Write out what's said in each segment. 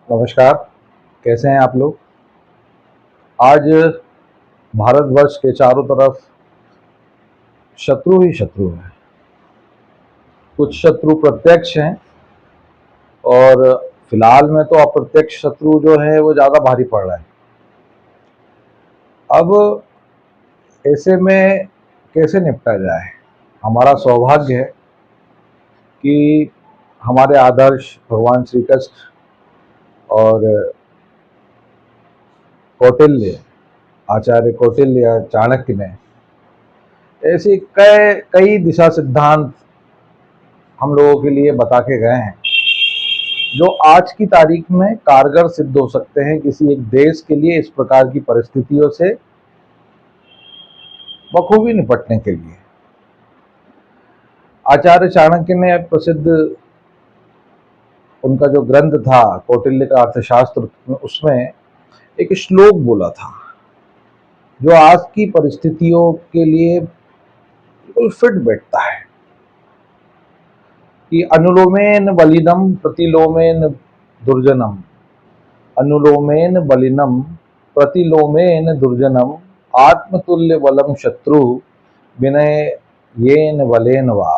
नमस्कार। कैसे हैं आप लोग। आज भारतवर्ष के चारों तरफ शत्रु ही शत्रु हैं। कुछ शत्रु प्रत्यक्ष हैं और फिलहाल में तो अप्रत्यक्ष शत्रु जो है वो ज़्यादा भारी पड़ रहा है। अब ऐसे में कैसे निपटा जाए। हमारा सौभाग्य है कि हमारे आदर्श भगवान श्री कृष्ण और कौटिल्य, आचार्य कौटिल्य चाणक्य ने ऐसे कई दिशा सिद्धांत हम लोगों के लिए बता के गए हैं जो आज की तारीख में कारगर सिद्ध हो सकते हैं किसी एक देश के लिए इस प्रकार की परिस्थितियों से बखूबी निपटने के लिए। आचार्य चाणक्य ने प्रसिद्ध उनका जो ग्रंथ था कौटिल्य का अर्थशास्त्र, उसमें एक श्लोक बोला था जो आज की परिस्थितियों के लिए बिल्कुल फिट बैठता है कि अनुलोमेन बलिनम प्रतिलोमेन दुर्जनम, अनुलोमेन बलिनम प्रतिलोमेन दुर्जनम, आत्मतुल्य बलम शत्रु विनय येन बलेन वा।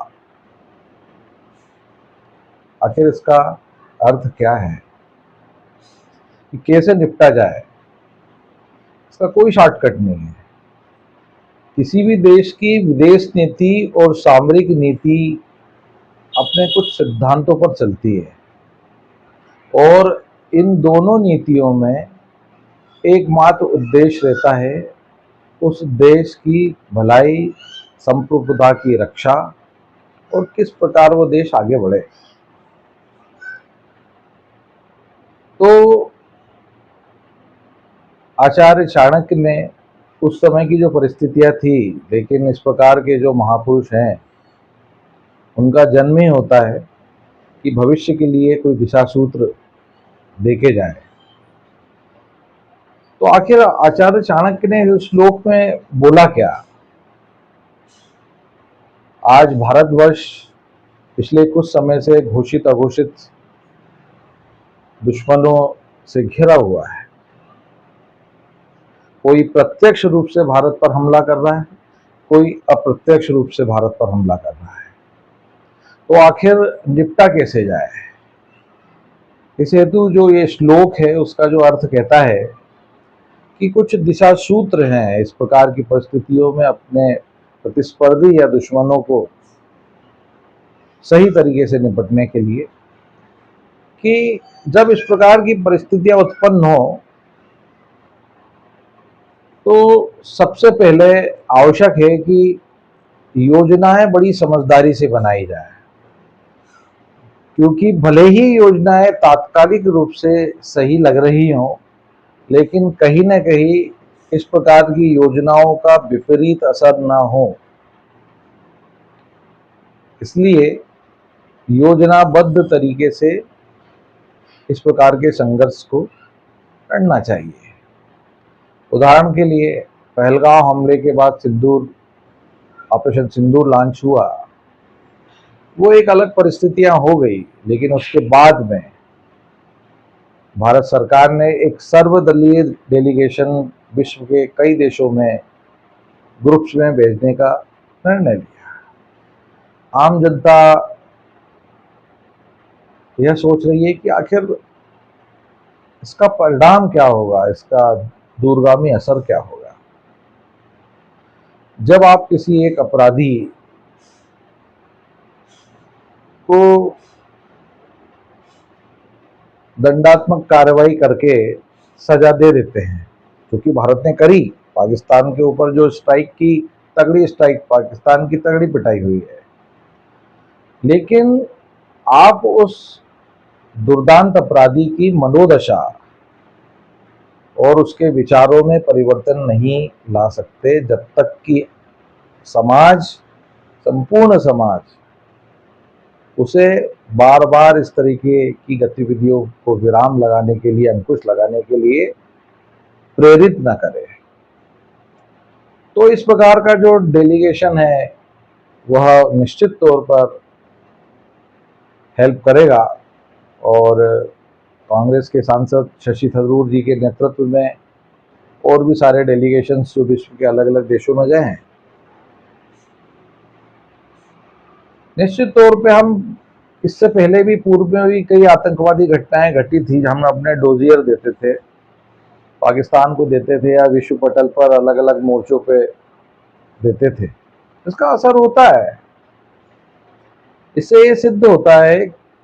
आखिर इसका अर्थ क्या है कि कैसे निपटा जाए। इसका कोई शॉर्टकट नहीं है। किसी भी देश की विदेश नीति और सामरिक नीति अपने कुछ सिद्धांतों पर चलती है और इन दोनों नीतियों में एकमात्र उद्देश्य रहता है उस देश की भलाई, संप्रभुता की रक्षा और किस प्रकार वो देश आगे बढ़े। तो आचार्य चाणक्य ने उस समय की जो परिस्थितियां थी, लेकिन इस प्रकार के जो महापुरुष हैं उनका जन्म ही होता है कि भविष्य के लिए कोई दिशा सूत्र देखे जाए। तो आखिर आचार्य चाणक्य ने उस श्लोक में बोला क्या। आज भारतवर्ष पिछले कुछ समय से घोषित अघोषित दुश्मनों से घिरा हुआ है। कोई प्रत्यक्ष रूप से भारत पर हमला कर रहा है, कोई अप्रत्यक्ष रूप से भारत पर हमला कर रहा है। तो आखिर निपटा कैसे जाए। इस हेतु जो ये श्लोक है उसका जो अर्थ कहता है कि कुछ दिशा सूत्र हैं इस प्रकार की परिस्थितियों में अपने प्रतिस्पर्धी या दुश्मनों को सही तरीके से निपटने के लिए, कि जब इस प्रकार की परिस्थितियां उत्पन्न हो तो सबसे पहले आवश्यक है कि योजनाएं बड़ी समझदारी से बनाई जाए। क्योंकि भले ही योजनाएं तात्कालिक रूप से सही लग रही हों, लेकिन कहीं ना कहीं इस प्रकार की योजनाओं का विपरीत असर ना हो, इसलिए योजनाबद्ध तरीके से इस प्रकार के संघर्ष को करना चाहिए। उदाहरण के लिए पहलगांव हमले के बाद ऑपरेशन सिंदूर लॉन्च हुआ, वो एक अलग परिस्थितियां हो गई, लेकिन उसके बाद में भारत सरकार ने एक सर्वदलीय डेलीगेशन विश्व के कई देशों में ग्रुप्स में भेजने का निर्णय लिया। आम जनता यह सोच रही है कि आखिर इसका परिणाम क्या होगा, इसका दूरगामी असर क्या होगा। जब आप किसी एक अपराधी को दंडात्मक कार्रवाई करके सजा दे देते हैं, क्योंकि भारत ने करी, पाकिस्तान के ऊपर जो स्ट्राइक की, तगड़ी स्ट्राइक, पाकिस्तान की तगड़ी पिटाई हुई है, लेकिन आप उस दुर्दांत अपराधी की मनोदशा और उसके विचारों में परिवर्तन नहीं ला सकते जब तक कि समाज, संपूर्ण समाज उसे बार बार इस तरीके की गतिविधियों को विराम लगाने के लिए, अंकुश लगाने के लिए प्रेरित न करे। तो इस प्रकार का जो डेलीगेशन है वह निश्चित तौर पर हेल्प करेगा और कांग्रेस के सांसद शशि थरूर जी के नेतृत्व में और भी सारे डेलीगेशंस जो विश्व के अलग अलग देशों में गए हैं। निश्चित तौर पे हम इससे पहले भी पूर्व में भी कई आतंकवादी घटनाएं घटी थी, हम अपने डोजियर देते थे, पाकिस्तान को देते थे या विश्व पटल पर अलग अलग मोर्चों पे देते थे। इसका असर होता है। इससे ये सिद्ध होता है,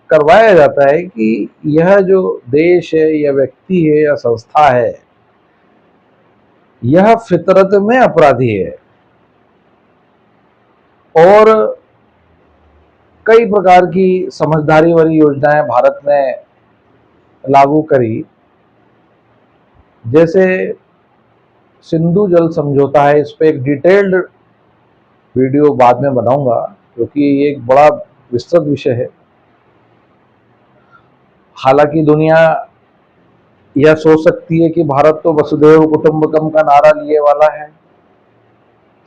करवाया जाता है कि यह जो देश है या व्यक्ति है या संस्था है, यह फितरत में अपराधी है और कई प्रकार की समझदारी वाली योजनाएं भारत ने लागू करी। जैसे सिंधु जल समझौता है, इस पे एक डिटेल्ड वीडियो बाद में बनाऊंगा क्योंकि ये एक बड़ा विस्तृत विषय है। हालांकि दुनिया यह सोच सकती है कि भारत तो वसुधैव कुटुंबकम का नारा लिए वाला है,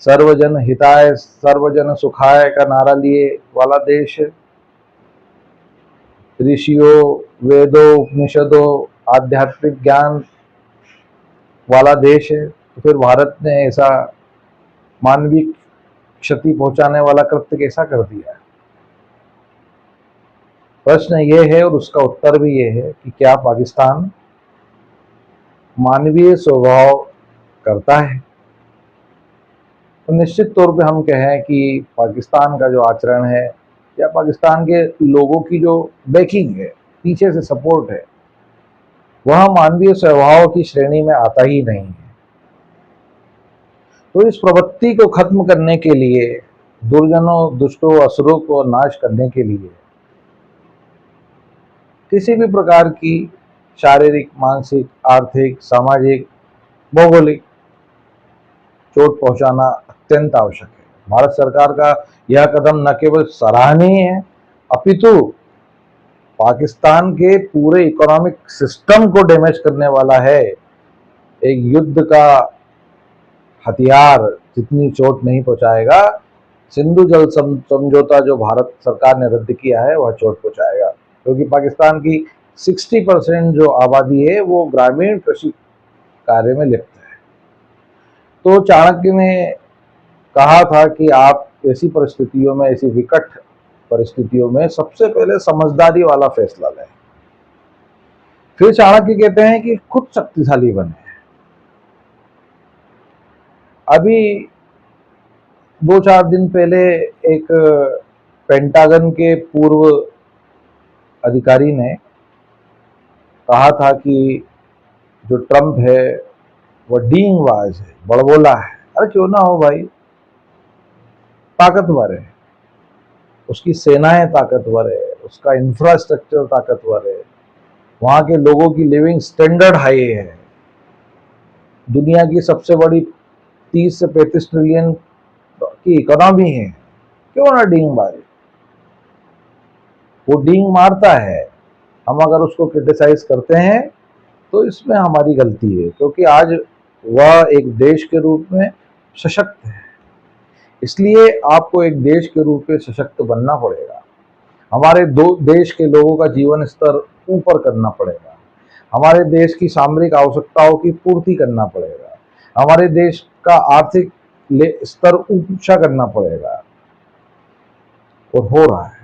सर्वजन हिताय सर्वजन सुखाय का नारा लिए वाला देश है, ऋषियों वेदों उपनिषदों आध्यात्मिक ज्ञान वाला देश है। तो फिर भारत ने ऐसा मानवीय क्षति पहुंचाने वाला कृत्य कैसा कर दिया है? प्रश्न ये है और उसका उत्तर भी ये है कि क्या पाकिस्तान मानवीय स्वभाव करता है? तो निश्चित तौर पे हम कहें कि पाकिस्तान का जो आचरण है या पाकिस्तान के लोगों की जो बैकिंग है, पीछे से सपोर्ट है, वह मानवीय स्वभाव की श्रेणी में आता ही नहीं है। तो इस प्रवृत्ति को खत्म करने के लिए, दुर्जनों दुष्टों असुरों को नाश करने के लिए किसी भी प्रकार की शारीरिक, मानसिक, आर्थिक, सामाजिक, भौगोलिक चोट पहुंचाना अत्यंत आवश्यक है। भारत सरकार का यह कदम न केवल सराहनीय है, अपितु पाकिस्तान के पूरे इकोनॉमिक सिस्टम को डैमेज करने वाला है। एक युद्ध का हथियार जितनी चोट नहीं पहुंचाएगा, सिंधु जल समझौता जो भारत सरकार ने रद्द किया है वह चोट पहुंचाएगा, क्योंकि पाकिस्तान की 60% जो आबादी है वो ग्रामीण कृषि कार्य में लिप्त है। तो चाणक्य ने कहा था कि आप ऐसी परिस्थितियों में, ऐसी विकट परिस्थितियों में सबसे पहले समझदारी वाला फैसला लें। फिर चाणक्य कहते हैं कि खुद शक्तिशाली बने। अभी 2-4 दिन पहले एक पेंटागन के पूर्व अधिकारी ने कहा था कि जो ट्रंप है वह डींगबाज है, बड़बोला है। अरे क्यों ना हो भाई, ताकतवर है, उसकी सेनाएं ताकतवर है, उसका इंफ्रास्ट्रक्चर ताकतवर है, वहां के लोगों की लिविंग स्टैंडर्ड हाई है, दुनिया की सबसे बड़ी 30 से 35 ट्रिलियन की इकोनॉमी है। क्यों ना डींगबाज, वो डींग मारता है। हम अगर उसको क्रिटिसाइज करते हैं तो इसमें हमारी गलती है, क्योंकि आज वह एक देश के रूप में सशक्त है। इसलिए आपको एक देश के रूप में सशक्त बनना पड़ेगा। हमारे देश के लोगों का जीवन स्तर ऊपर करना पड़ेगा, हमारे देश की सामरिक आवश्यकताओं की पूर्ति करना पड़ेगा, हमारे देश का आर्थिक स्तर ऊंचा करना पड़ेगा, और हो रहा है।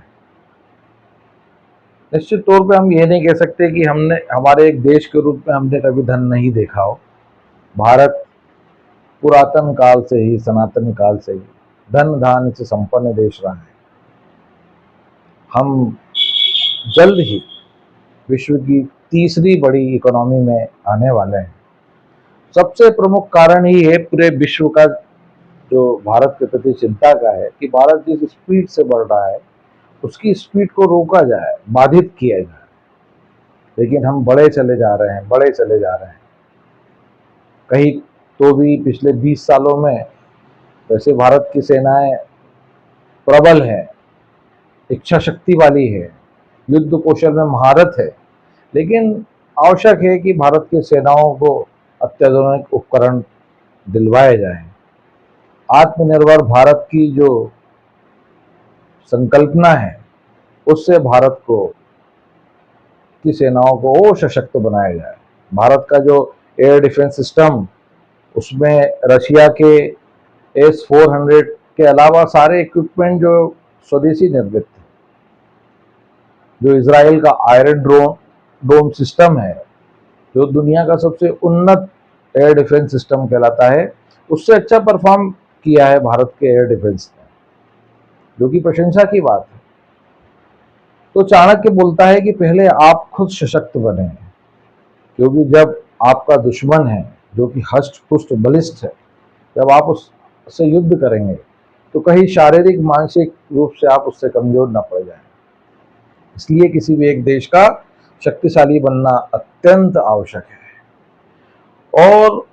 निश्चित तौर पे हम ये नहीं कह सकते कि हमने हमारे एक देश के रूप में हमने कभी धन नहीं देखा हो। भारत पुरातन काल से ही, सनातन काल से ही धन धान्य से संपन्न देश रहा है। हम जल्द ही विश्व की तीसरी बड़ी इकोनॉमी में आने वाले हैं। सबसे प्रमुख कारण ही है पूरे विश्व का जो भारत के प्रति चिंता का है कि भारत जिस स्पीड से बढ़ रहा है उसकी स्पीड को रोका जाए, बाधित किया जाए। लेकिन हम बढ़े चले जा रहे हैं, बढ़े चले जा रहे हैं। कहीं तो भी पिछले 20 सालों में वैसे भारत की सेनाएं प्रबल है, इच्छा शक्ति वाली है, युद्ध कौशल में महारत है, लेकिन आवश्यक है कि भारत की सेनाओं को अत्याधुनिक उपकरण दिलवाए जाएं। आत्मनिर्भर भारत की जो संकल्पना है उससे भारत को की सेनाओं को और सशक्त बनाया जाए। भारत का जो एयर डिफेंस सिस्टम, उसमें रशिया के S-400 के अलावा सारे इक्विपमेंट जो स्वदेशी निर्मित थे। जो इजराइल का आयरन डोम सिस्टम है, जो दुनिया का सबसे उन्नत एयर डिफेंस सिस्टम कहलाता है, उससे अच्छा परफॉर्म किया है भारत के एयर डिफेंस ने, जो कि प्रशंसा की बात है। तो चाणक्य बोलता है कि पहले आप खुद सशक्त बने, क्योंकि जब आपका दुश्मन है जो कि हष्ट पुष्ट बलिष्ठ है, जब आप उससे युद्ध करेंगे तो कहीं शारीरिक मानसिक रूप से आप उससे कमजोर न पड़ जाएं। इसलिए किसी भी एक देश का शक्तिशाली बनना अत्यंत आवश्यक है। और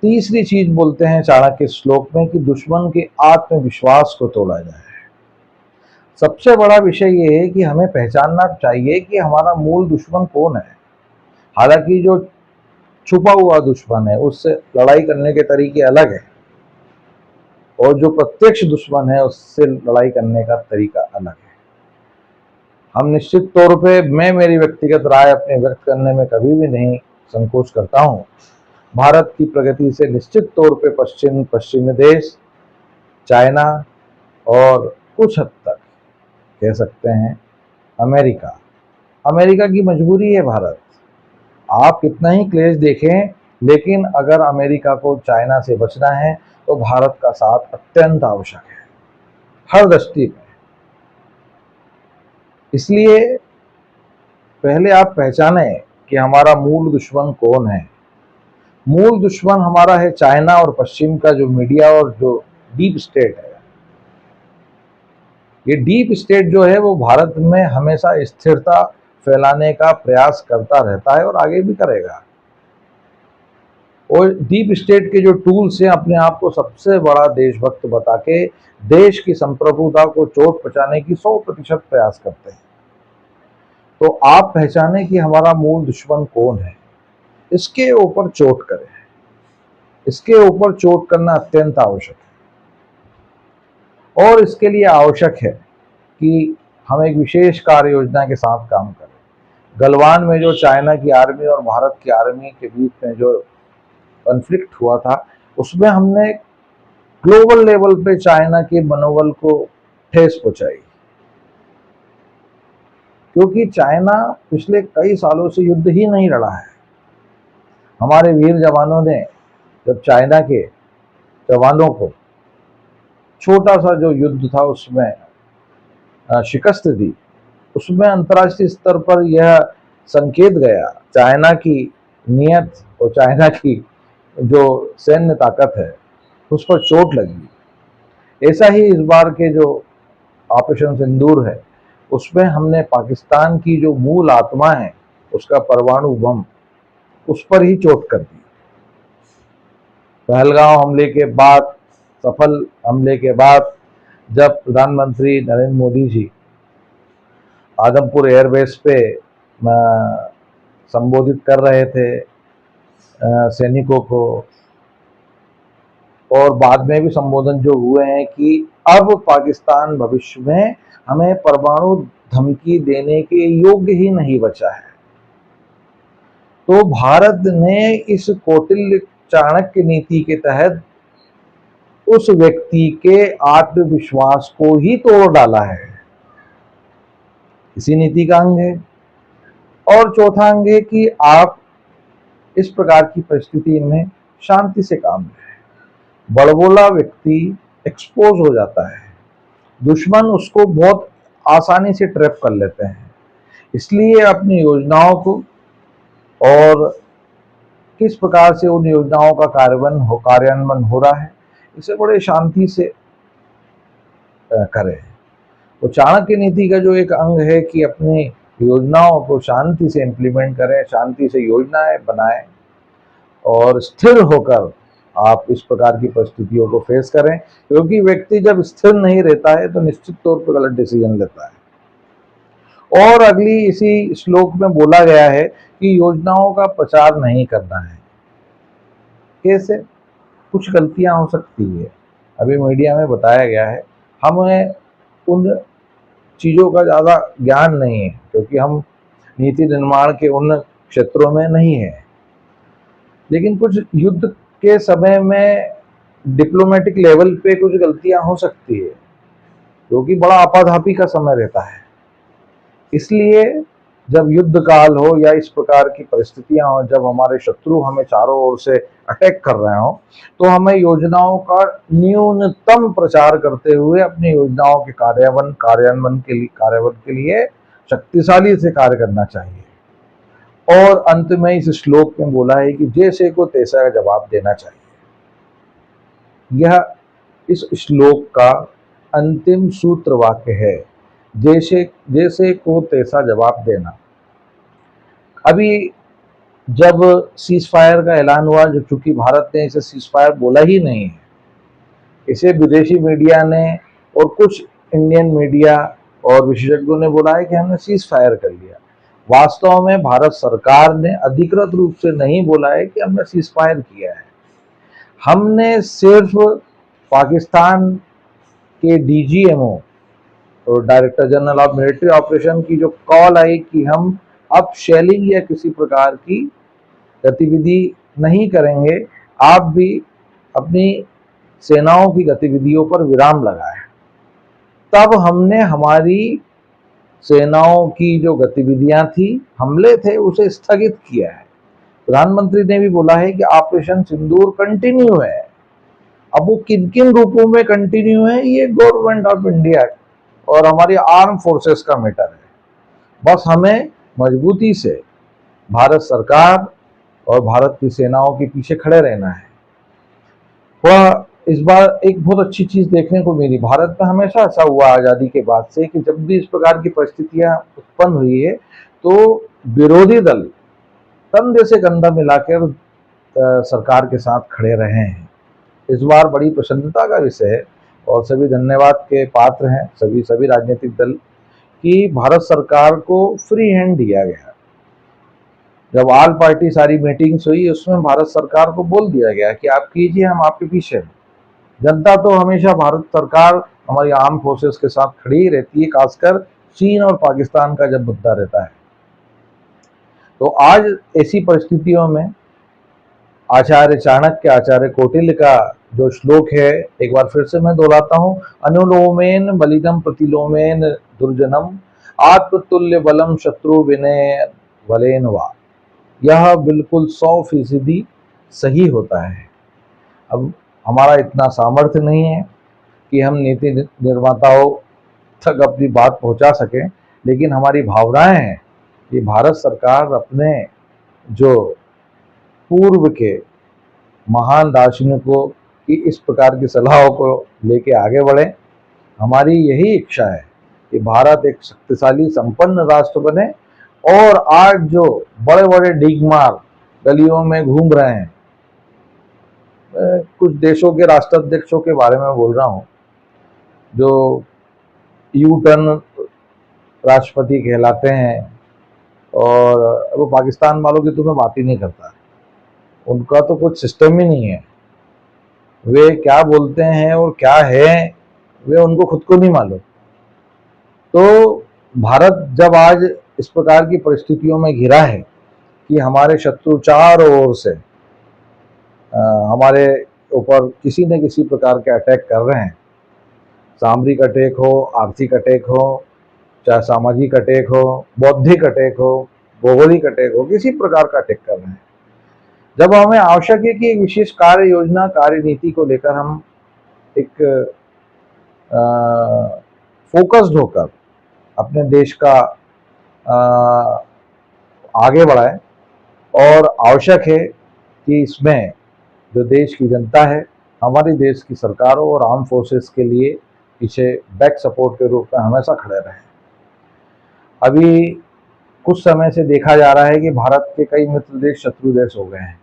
तीसरी चीज बोलते हैं चाणक्य इस श्लोक में कि दुश्मन के आत्मविश्वास को तोड़ा जाए। सबसे बड़ा विषय ये है कि हमें पहचानना चाहिए कि हमारा मूल दुश्मन कौन है। हालांकि जो छुपा हुआ दुश्मन है उससे लड़ाई करने के तरीके अलग है, और जो प्रत्यक्ष दुश्मन है उससे लड़ाई करने का तरीका अलग है। हम निश्चित तौर पे, मैं मेरी व्यक्तिगत राय अपने व्यक्त करने में कभी भी नहीं संकोच करता हूँ। भारत की प्रगति से निश्चित तौर पे पश्चिमी देश, चाइना और कुछ हद तक कह सकते हैं अमेरिका की मजबूरी है भारत। आप कितना ही क्लेश देखें, लेकिन अगर अमेरिका को चाइना से बचना है तो भारत का साथ अत्यंत आवश्यक है हर दृष्टि में। इसलिए पहले आप पहचाने कि हमारा मूल दुश्मन कौन है। मूल दुश्मन हमारा है चाइना और पश्चिम का जो मीडिया और जो डीप स्टेट है। ये डीप स्टेट जो है वो भारत में हमेशा स्थिरता फैलाने का प्रयास करता रहता है और आगे भी करेगा। और डीप स्टेट के जो टूल्स हैं, अपने आप को सबसे बड़ा देशभक्त बता के देश की संप्रभुता को चोट पहुंचाने की 100% प्रयास करते हैं। तो आप पहचाने कि हमारा मूल दुश्मन कौन है, इसके ऊपर चोट करें। इसके ऊपर चोट करना अत्यंत आवश्यक है, और इसके लिए आवश्यक है कि हम एक विशेष कार्य योजना के साथ काम करें। गलवान में जो चाइना की आर्मी और भारत की आर्मी के बीच में जो कॉन्फ्लिक्ट हुआ था, उसमें हमने ग्लोबल लेवल पे चाइना के मनोबल को ठेस पहुंचाई, क्योंकि चाइना पिछले कई सालों से युद्ध ही नहीं लड़ा है। हमारे वीर जवानों ने जब चाइना के जवानों को छोटा सा जो युद्ध था उसमें शिकस्त दी, उसमें अंतर्राष्ट्रीय स्तर पर यह संकेत गया, चाइना की नियत और चाइना की जो सैन्य ताकत है उस पर चोट लगी। ऐसा ही इस बार के जो ऑपरेशन सिंदूर है, उसमें हमने पाकिस्तान की जो मूल आत्मा है उसका परमाणु बम, उस पर ही चोट कर दी। पहलगांव हमले के बाद, सफल हमले के बाद, जब प्रधानमंत्री नरेंद्र मोदी जी आदमपुर एयरबेस पे संबोधित कर रहे थे सैनिकों को, और बाद में भी संबोधन जो हुए हैं कि अब पाकिस्तान भविष्य में हमें परमाणु धमकी देने के योग्य ही नहीं बचा है। तो भारत ने इस कौटिल्य चाणक्य नीति के तहत उस व्यक्ति के आत्मविश्वास को ही तोड़ डाला है। इसी नीति का अंग है। और चौथा अंग है कि आप इस प्रकार की परिस्थिति में शांति से काम लें। बड़बोला व्यक्ति एक्सपोज हो जाता है, दुश्मन उसको बहुत आसानी से ट्रैप कर लेते हैं। इसलिए अपनी योजनाओं को और किस प्रकार से उन योजनाओं का कार्यान्वयन हो रहा है, इसे बड़े शांति से करें। तो चाणक्य नीति का जो एक अंग है कि अपनी योजनाओं को शांति से इम्प्लीमेंट करें, शांति से योजनाएं बनाएं और स्थिर होकर आप इस प्रकार की परिस्थितियों को फेस करें। क्योंकि व्यक्ति जब स्थिर नहीं रहता है तो निश्चित तौर पर गलत डिसीजन लेता है। और अगली इसी श्लोक में बोला गया है कि योजनाओं का प्रचार नहीं करना है। कैसे? कुछ गलतियां हो सकती है, अभी मीडिया में बताया गया है, हमें उन चीज़ों का ज़्यादा ज्ञान नहीं है, क्योंकि हम नीति निर्माण के उन क्षेत्रों में नहीं है। लेकिन कुछ युद्ध के समय में डिप्लोमेटिक लेवल पे कुछ गलतियां हो सकती है, क्योंकि बड़ा आपाधापी का समय रहता है। इसलिए जब युद्ध काल हो या इस प्रकार की परिस्थितियां हो, जब हमारे शत्रु हमें चारों ओर से अटैक कर रहे हो, तो हमें योजनाओं का न्यूनतम प्रचार करते हुए अपनी योजनाओं के कार्यान्वयन के लिए शक्तिशाली से कार्य करना चाहिए। और अंत में इस श्लोक में बोला है कि जैसे को तैसा का जवाब देना चाहिए। यह इस श्लोक का अंतिम सूत्र वाक्य है, जैसे को तैसा जवाब देना। अभी जब सीज फायर का ऐलान हुआ, जो चूंकि भारत ने इसे सीज फायर बोला ही नहीं है, इसे विदेशी मीडिया ने और कुछ इंडियन मीडिया और विशेषज्ञों ने बोला है कि हमने सीज फायर कर लिया। वास्तव में भारत सरकार ने अधिकृत रूप से नहीं बोला है कि हमने सीज फायर किया है। हमने सिर्फ पाकिस्तान के डीजीएमओ और director general of military operation की जो कॉल आई कि हम अब शेलिंग या किसी प्रकार की गतिविधि नहीं करेंगे, आप भी अपनी सेनाओं की गतिविधियों पर विराम लगाए, तब हमने हमारी सेनाओं की जो गतिविधियां थी, हमले थे, उसे स्थगित किया है। प्रधानमंत्री ने भी बोला है कि ऑपरेशन सिंदूर कंटिन्यू है। अब वो किन किन रूपों में कंटिन्यू है, ये गवर्नमेंट ऑफ इंडिया और हमारी आर्म फोर्सेस का मैटर है। बस हमें मजबूती से भारत सरकार और भारत की सेनाओं के पीछे खड़े रहना है। वह इस बार एक बहुत अच्छी चीज देखने को मिली। भारत में हमेशा ऐसा हुआ आजादी के बाद से कि जब भी इस प्रकार की परिस्थितियां उत्पन्न हुई है, तो विरोधी दल कंधे से कंधा मिलाकर सरकार के साथ खड़े रहे हैं। इस बार बड़ी प्रसन्नता का विषय है और सभी धन्यवाद के पात्र हैं, सभी राजनीतिक दल, कि भारत सरकार को फ्री हैंड दिया गया। जब ऑल पार्टी सारी मीटिंग्स हुई, उसमें भारत सरकार को बोल दिया गया कि आप कीजिए, हम आपके पीछे हैं। जनता तो हमेशा भारत सरकार, हमारी आर्म फोर्सेस के साथ खड़ी रहती है, खासकर चीन और पाकिस्तान का जब मुद्दा रहता है। तो आज ऐसी परिस्थितियों में आचार्य चाणक्य, आचार्य कौटिल्य का जो श्लोक है, एक बार फिर से मैं दोहराता हूँ, अनुलोमेन बलिदम प्रतिलोमेन दुर्जनम आत्मतुल्य बलम शत्रु विनय बलेन वा। यह बिल्कुल 100% सही होता है। अब हमारा इतना सामर्थ्य नहीं है कि हम नीति निर्माताओं तक अपनी बात पहुंचा सकें, लेकिन हमारी भावनाएं हैं कि भारत सरकार अपने जो पूर्व के महान दार्शनिकों की इस प्रकार की सलाहों को लेके आगे बढ़े। हमारी यही इच्छा है कि भारत एक शक्तिशाली संपन्न राष्ट्र बने। और आज जो बड़े बड़े डीगमार गलियों में घूम रहे हैं, कुछ देशों के राष्ट्राध्यक्षों के बारे में बोल रहा हूँ, जो यू टर्न राष्ट्रपति कहलाते हैं, और वो पाकिस्तान वालों की तो मैं बात ही नहीं करता। उनका तो कुछ सिस्टम ही नहीं है। वे क्या बोलते हैं और क्या है, वे उनको खुद को नहीं मालूम। तो भारत जब आज इस प्रकार की परिस्थितियों में घिरा है कि हमारे शत्रु चारों ओर से हमारे ऊपर किसी न किसी प्रकार के अटैक कर रहे हैं, सामरिक अटैक हो, आर्थिक अटैक हो, चाहे सामाजिक अटैक हो, बौद्धिक अटैक हो, भौगोलिक अटैक हो, किसी प्रकार का अटैक कर रहे हैं, जब हमें आवश्यक है कि एक विशेष कार्य योजना, कार्य नीति को लेकर हम एक फोकस्ड होकर अपने देश का आगे बढ़ाएं। और आवश्यक है कि इसमें जो देश की जनता है, हमारी देश की सरकारों और आर्म फोर्सेस के लिए पीछे बैक सपोर्ट के रूप में हमेशा खड़े रहें। अभी कुछ समय से देखा जा रहा है कि भारत के कई मित्र देश शत्रु देश हो गए हैं।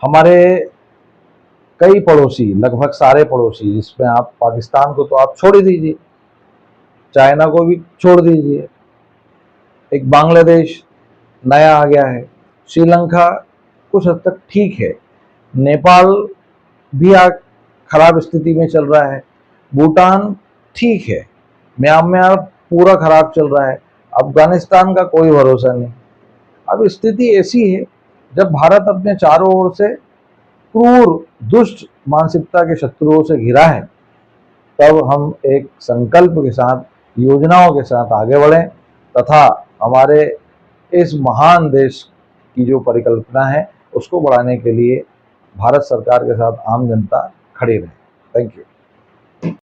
हमारे कई पड़ोसी, लगभग सारे पड़ोसी, जिसमें आप पाकिस्तान को तो आप छोड़ ही दीजिए, चाइना को भी छोड़ दीजिए, एक बांग्लादेश नया आ गया है, श्रीलंका कुछ हद तक ठीक है, नेपाल भी खराब स्थिति में चल रहा है, भूटान ठीक है, म्यांमार पूरा खराब चल रहा है, अफगानिस्तान का कोई भरोसा नहीं। अब स्थिति ऐसी है, जब भारत अपने चारों ओर से क्रूर दुष्ट मानसिकता के शत्रुओं से घिरा है, तब हम एक संकल्प के साथ, योजनाओं के साथ आगे बढ़ें तथा हमारे इस महान देश की जो परिकल्पना है उसको बढ़ाने के लिए भारत सरकार के साथ आम जनता खड़ी रहे। Thank you.